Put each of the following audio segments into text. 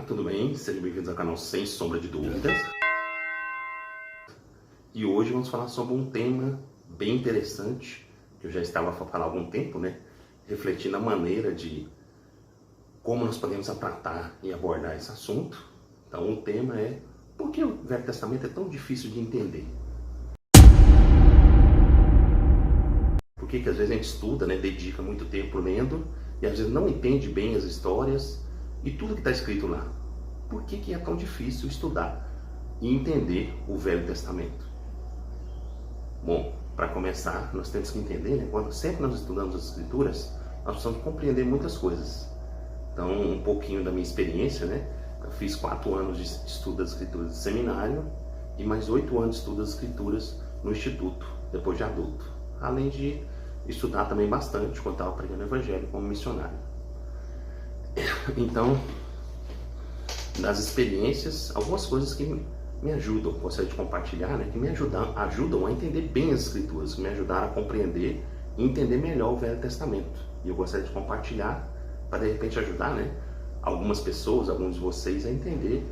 tudo bem? Sejam bem-vindos ao canal Sem Sombra de Dúvidas. E hoje vamos falar sobre um tema bem interessante, que eu já estava a falar há algum tempo, né? Refletindo a maneira de como nós podemos tratar e abordar esse assunto. Então o tema é: por que o Velho Testamento é tão difícil de entender? Por que às vezes a gente estuda, né? Dedica muito tempo lendo e às vezes não entende bem as histórias e tudo que está escrito lá? Por que é tão difícil estudar e entender o Velho Testamento? Bom, para começar, nós temos que entender, né? Quando sempre nós estudamos as Escrituras, nós precisamos compreender muitas coisas. Então, um pouquinho da minha experiência, né? Eu fiz 4 anos de estudo das Escrituras de seminário e mais 8 anos de estudo das Escrituras no Instituto, depois de adulto. Além de estudar também bastante quando estava pregando o Evangelho como missionário. Então, das experiências, algumas coisas que me ajudam, gostaria de compartilhar, né, que me ajudam a entender bem as Escrituras, que me ajudaram a compreender e entender melhor o Velho Testamento. E eu gostaria de compartilhar para, de repente, ajudar, né, algumas pessoas, alguns de vocês a entender,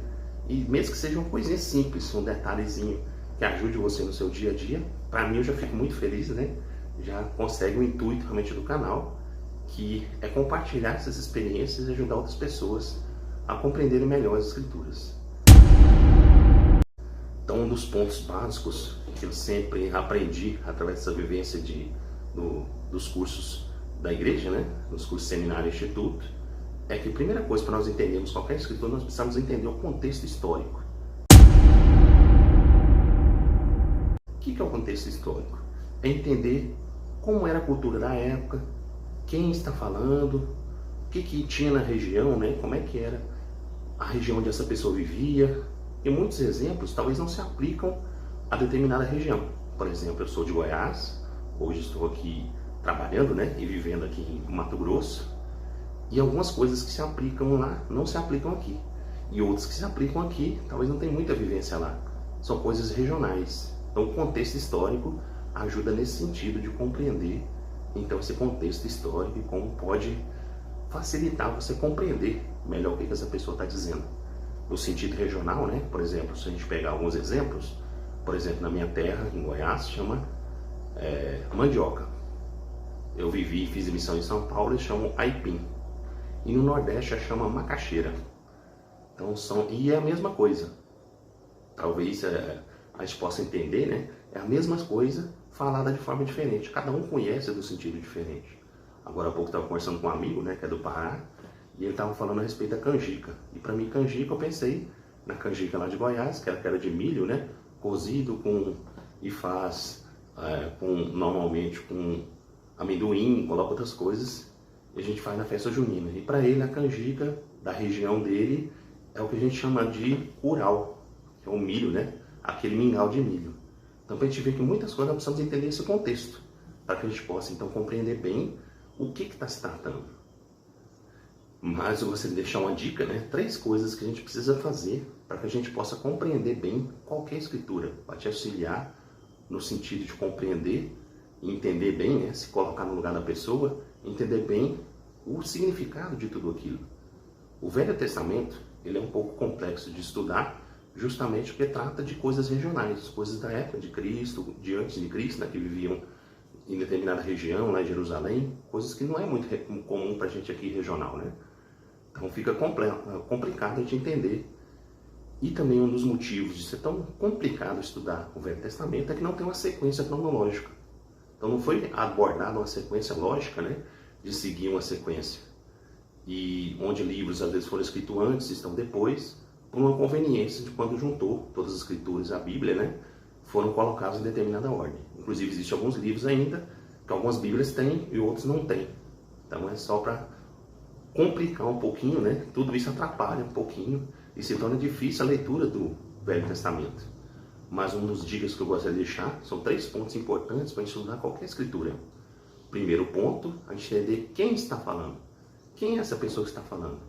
e mesmo que seja uma coisinha simples, um detalhezinho que ajude você no seu dia a dia, para mim eu já fico muito feliz, né, já consegue o intuito realmente do canal, que é compartilhar essas experiências e ajudar outras pessoas a compreenderem melhor as Escrituras. Então, um dos pontos básicos que eu sempre aprendi através dessa vivência dos cursos da igreja, né, nos cursos seminário e instituto, é que a primeira coisa para nós entendermos qualquer escritura, nós precisamos entender o contexto histórico. O que é o contexto histórico? É entender como era a cultura da época, quem está falando, o que tinha na região, né, como é que era a região onde essa pessoa vivia. E muitos exemplos talvez não se aplicam a determinada região. Por exemplo, eu sou de Goiás, hoje estou aqui trabalhando, né, e vivendo aqui em Mato Grosso, e algumas coisas que se aplicam lá não se aplicam aqui. E outras que se aplicam aqui talvez não tenha muita vivência lá. São coisas regionais. Então o contexto histórico ajuda nesse sentido de compreender então esse contexto histórico e como pode facilitar você compreender melhor o que essa pessoa está dizendo. No sentido regional, né? Por exemplo, se a gente pegar alguns exemplos, por exemplo, na minha terra, em Goiás, chama mandioca. Eu vivi e fiz missão em São Paulo, eles chamam aipim. E no Nordeste chama macaxeira. Então e é a mesma coisa. Talvez a gente possa entender, né? É a mesma coisa falada de forma diferente. Cada um conhece do sentido diferente. Agora há pouco eu estava conversando com um amigo, né, que é do Pará, e ele estava falando a respeito da canjica. E para mim, canjica, eu pensei na canjica lá de Goiás, que era de milho, né, cozido normalmente com amendoim, coloca outras coisas, e a gente faz na festa junina. E para ele, a canjica da região dele é o que a gente chama de curau, que é o milho, né, aquele mingau de milho. Então, para a gente ver que muitas coisas nós precisamos entender esse contexto, para que a gente possa, então, compreender bem o que está se tratando. Mas eu gostaria de deixar uma dica, né? 3 coisas que a gente precisa fazer para que a gente possa compreender bem qualquer escritura, para te auxiliar no sentido de compreender e entender bem, né? Se colocar no lugar da pessoa, entender bem o significado de tudo aquilo. O Velho Testamento, ele é um pouco complexo de estudar, justamente porque trata de coisas regionais, coisas da época de Cristo, de antes de Cristo, né? Que viviam em determinada região, lá em Jerusalém, coisas que não é muito comum para a gente aqui regional, né? Então fica complicado de entender. E também um dos motivos de ser tão complicado estudar o Velho Testamento é que não tem uma sequência cronológica. Então não foi abordada uma sequência lógica, né, de seguir uma sequência. E onde livros às vezes foram escritos antes, estão depois, por uma conveniência de quando juntou todas as escrituras e a Bíblia, né, foram colocados em determinada ordem. Inclusive existem alguns livros ainda que algumas Bíblias têm e outros não têm. Então é só para complicar um pouquinho, né? Tudo isso atrapalha um pouquinho e se torna difícil a leitura do Velho Testamento. Mas um dos dicas que eu gostaria de deixar são 3 pontos importantes para a gente estudar qualquer escritura. Primeiro ponto, a gente entender quem está falando. Quem é essa pessoa que está falando?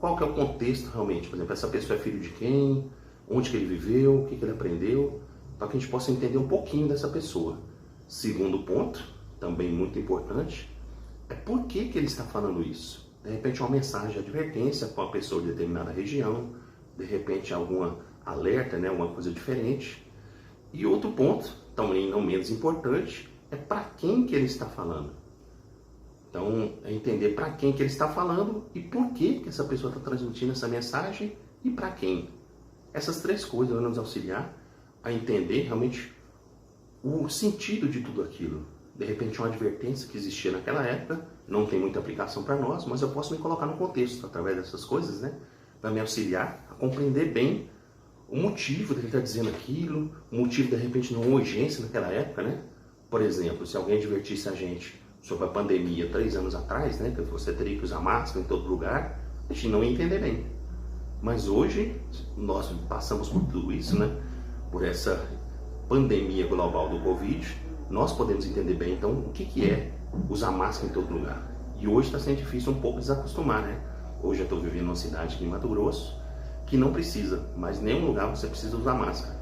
Qual que é o contexto realmente? Por exemplo, essa pessoa é filho de quem? Onde que ele viveu? O que ele aprendeu? Para que a gente possa entender um pouquinho dessa pessoa. Segundo ponto, também muito importante, é por que ele está falando isso. de repente uma mensagem de advertência para uma pessoa de determinada região, de repente alguma alerta, né, alguma coisa diferente. E outro ponto, também não menos importante, é para quem que ele está falando. Então, é entender para quem que ele está falando e por que essa pessoa está transmitindo essa mensagem e para quem. Essas três coisas vão nos auxiliar a entender realmente o sentido de tudo aquilo. De repente, uma advertência que existia naquela época, não tem muita aplicação para nós, mas eu posso me colocar no contexto através dessas coisas, né? Para me auxiliar a compreender bem o motivo dele estar dizendo aquilo, o motivo de repente não urgência naquela época, né? Por exemplo, se alguém advertisse a gente sobre a pandemia 3 anos atrás, né, que você teria que usar máscara em todo lugar, a gente não ia entender bem. Mas hoje, nós passamos por tudo isso, né, por essa pandemia global do Covid, nós podemos entender bem, então, o que é usar máscara em todo lugar. E hoje está sendo difícil um pouco desacostumar, né? Hoje eu estou vivendo numa cidade aqui em Mato Grosso, que não precisa, mas em nenhum lugar você precisa usar máscara.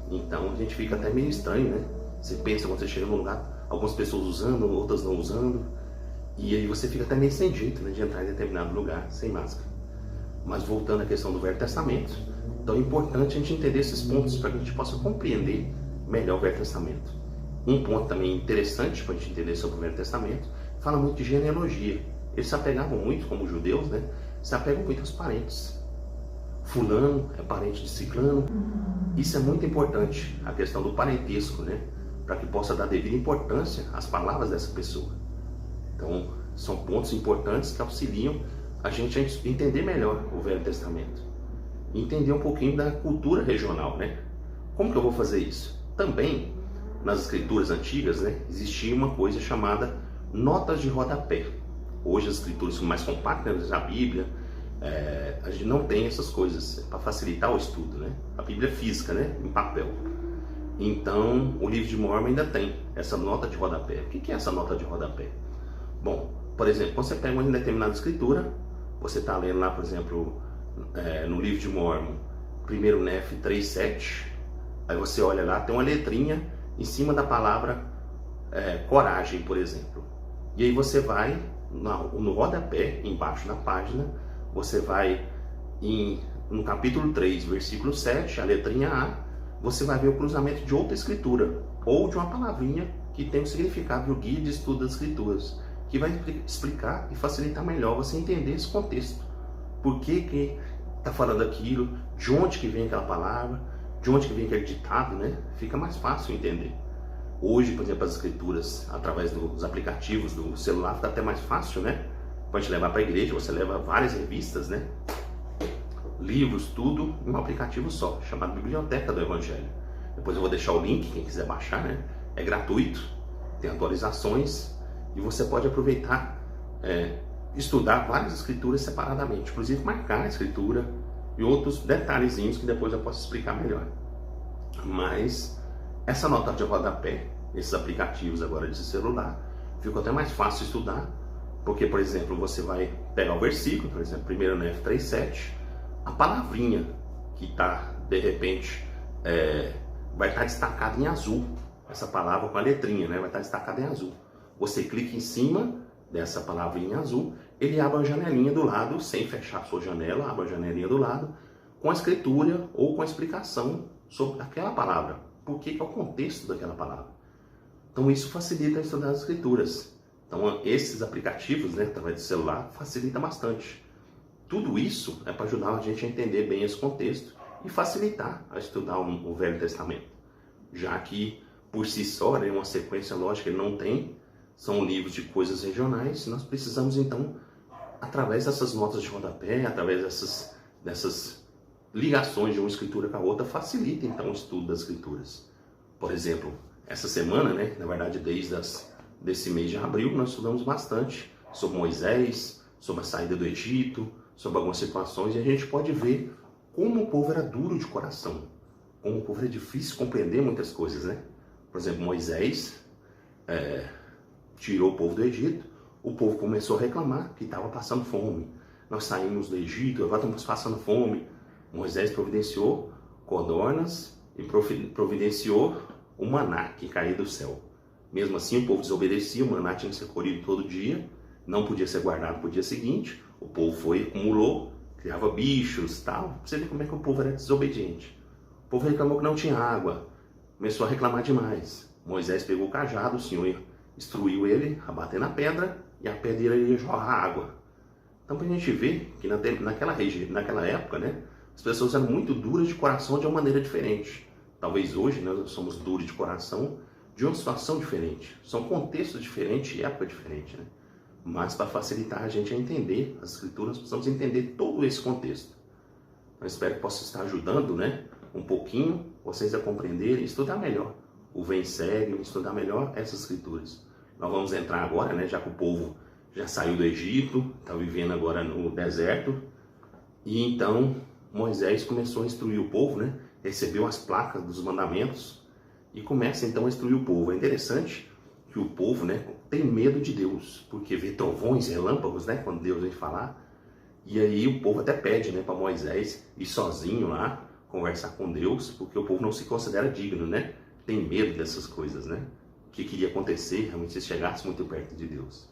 Então, a gente fica até meio estranho, né? Você pensa quando você chega num lugar, algumas pessoas usando, outras não usando, e aí você fica até meio sem jeito, né, de entrar em determinado lugar sem máscara. Mas voltando à questão do Velho Testamento, então é importante a gente entender esses pontos para que a gente possa compreender melhor o Velho Testamento. Um ponto também interessante para a gente entender sobre o Velho Testamento, fala muito de genealogia. Eles se apegavam muito, como judeus, né, se apegam muito aos parentes. Fulano é parente de ciclano. Isso é muito importante, a questão do parentesco, né, para que possa dar devida importância às palavras dessa pessoa. Então, são pontos importantes que auxiliam a gente a entender melhor o Velho Testamento. E entender um pouquinho da cultura regional, né? Como que eu vou fazer isso? Também, nas escrituras antigas, né, existia uma coisa chamada notas de rodapé. Hoje as escrituras são mais compactas, a Bíblia, a gente não tem essas coisas para facilitar o estudo, né? A Bíblia é física, né, em papel. Então, o livro de Mormon ainda tem essa nota de rodapé. O que é essa nota de rodapé? Bom, por exemplo, quando você pega uma determinada escritura, você está lendo lá, por exemplo, no livro de Mormon, 1 Nef 3:7, aí você olha lá, tem uma letrinha em cima da palavra coragem, por exemplo. E aí você vai no rodapé, embaixo da página, você vai no capítulo 3, versículo 7, a letrinha A, você vai ver o cruzamento de outra escritura, ou de uma palavrinha que tem o significado do guia de estudo das escrituras, que vai explicar e facilitar melhor você entender esse contexto. Por que está falando aquilo, de onde que vem aquela palavra, de onde que vem aquele ditado, né? Fica mais fácil entender. Hoje, por exemplo, as escrituras, através dos aplicativos do celular, fica até mais fácil, né? Pode levar para a igreja, você leva várias revistas, né? Livros, tudo em um aplicativo só, chamado Biblioteca do Evangelho. Depois eu vou deixar o link, quem quiser baixar, né? É gratuito, tem atualizações e você pode aproveitar, estudar várias escrituras separadamente, inclusive marcar a escritura e outros detalhezinhos que depois eu posso explicar melhor. Mas essa nota de rodapé, esses aplicativos agora de celular, ficou até mais fácil estudar, porque, por exemplo, você vai pegar o versículo, por exemplo, 1 Nef 3:7, a palavrinha que está, de repente, vai estar destacada em azul, essa palavra com a letrinha, né, vai estar destacada em azul. Você clica em cima dessa palavrinha em azul, ele abre uma janelinha do lado, sem fechar a sua janela, abre a janelinha do lado, com a escritura ou com a explicação sobre aquela palavra. Por que é o contexto daquela palavra. Então isso facilita estudar as escrituras. Então esses aplicativos, né, através do celular, facilita bastante. Tudo isso é para ajudar a gente a entender bem esse contexto e facilitar a estudar o Velho Testamento. Já que, por si só, né, uma sequência lógica ele não tem, são livros de coisas regionais, nós precisamos então, através dessas notas de rodapé, através dessas ligações de uma escritura com a outra, facilita então o estudo das escrituras. Por exemplo, essa semana, né, na verdade desde desse mês de abril, nós estudamos bastante sobre Moisés, sobre a saída do Egito, sobre algumas situações, e a gente pode ver como o povo era duro de coração, como o povo era difícil compreender muitas coisas, né? Por exemplo, Moisés tirou o povo do Egito, o povo começou a reclamar que estava passando fome. Nós saímos do Egito, agora estamos passando fome. Moisés providenciou codornas e providenciou o maná que caía do céu. Mesmo assim, o povo desobedecia, o maná tinha que ser colhido todo dia, não podia ser guardado para o dia seguinte. O povo foi, acumulou, criava bichos, tal. Pra você ver como é que o povo era desobediente. O povo reclamou que não tinha água, começou a reclamar demais. Moisés pegou o cajado, o Senhor instruiu ele a bater na pedra e a pedra ia jorrar água. Então, para a gente ver que naquela época, né, as pessoas eram muito duras de coração de uma maneira diferente. Talvez hoje nós somos duros de coração de uma situação diferente. São contextos diferentes e época diferente, né? Mas para facilitar a gente a entender as Escrituras, precisamos entender todo esse contexto. Eu espero que possa estar ajudando, né, um pouquinho vocês a compreenderem e estudar melhor o Vem Segue, estudar melhor essas Escrituras. Nós vamos entrar agora, né, já que o povo já saiu do Egito, está vivendo agora no deserto, e então Moisés começou a instruir o povo, né, recebeu as placas dos mandamentos e começa então a instruir o povo. É interessante que o povo, né, tem medo de Deus, porque vê trovões, relâmpagos, né, quando Deus vem falar, e aí o povo até pede, né, para Moisés ir sozinho lá conversar com Deus, porque o povo não se considera digno, né, tem medo dessas coisas, né, o que queria acontecer realmente se chegasse muito perto de Deus.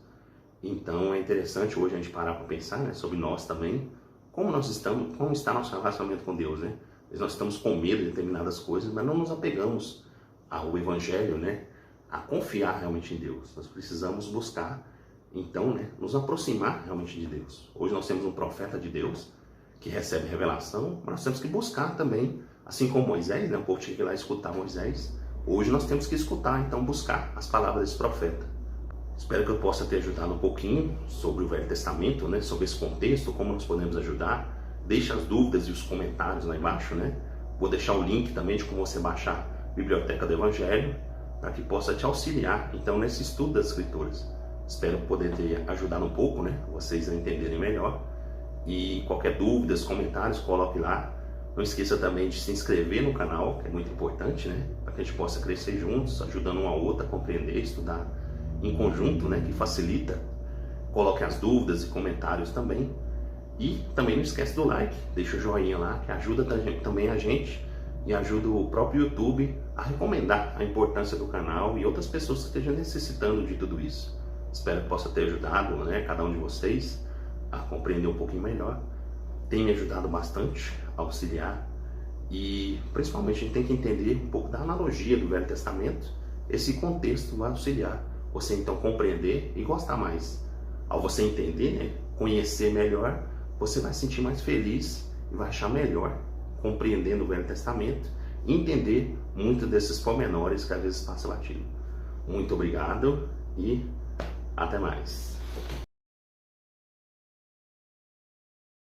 Então é interessante hoje a gente parar para pensar, né, sobre nós também, como nós estamos, como está nosso relacionamento com Deus, né? Nós estamos com medo de determinadas coisas, mas não nos apegamos ao Evangelho, né, a confiar realmente em Deus. Nós precisamos buscar, então, né, nos aproximar realmente de Deus. Hoje nós temos um profeta de Deus que recebe revelação, mas nós temos que buscar também, assim como Moisés, né, o povo tinha que ir lá escutar Moisés. Hoje nós temos que escutar, então, buscar as palavras desse profeta. Espero que eu possa ter ajudado um pouquinho sobre o Velho Testamento, né, sobre esse contexto, como nós podemos ajudar. Deixe as dúvidas e os comentários lá embaixo, né? Vou deixar o link também de como você baixar a Biblioteca do Evangelho, para que possa te auxiliar, então, nesse estudo das Escrituras. Espero poder ter ajudado um pouco, né, vocês a entenderem melhor. E qualquer dúvida, comentários, coloque lá. Não esqueça também de se inscrever no canal, que é muito importante, né? Para que a gente possa crescer juntos, ajudando um ao outro a compreender, estudar em conjunto, né, que facilita. Coloque as dúvidas e comentários também. E também não esquece do like, deixa o joinha lá, que ajuda também a gente e ajuda o próprio YouTube a recomendar a importância do canal e outras pessoas que estejam necessitando de tudo isso. Espero que possa ter ajudado, né, cada um de vocês a compreender um pouquinho melhor. Tem me ajudado bastante a auxiliar e principalmente a gente tem que entender um pouco da analogia do Velho Testamento. Esse contexto vai auxiliar você então compreender e gostar mais. Ao você entender, né, conhecer melhor, você vai se sentir mais feliz e vai achar melhor compreendendo o Velho Testamento e entender muitos desses pormenores que às vezes passa batido. Muito obrigado e até mais.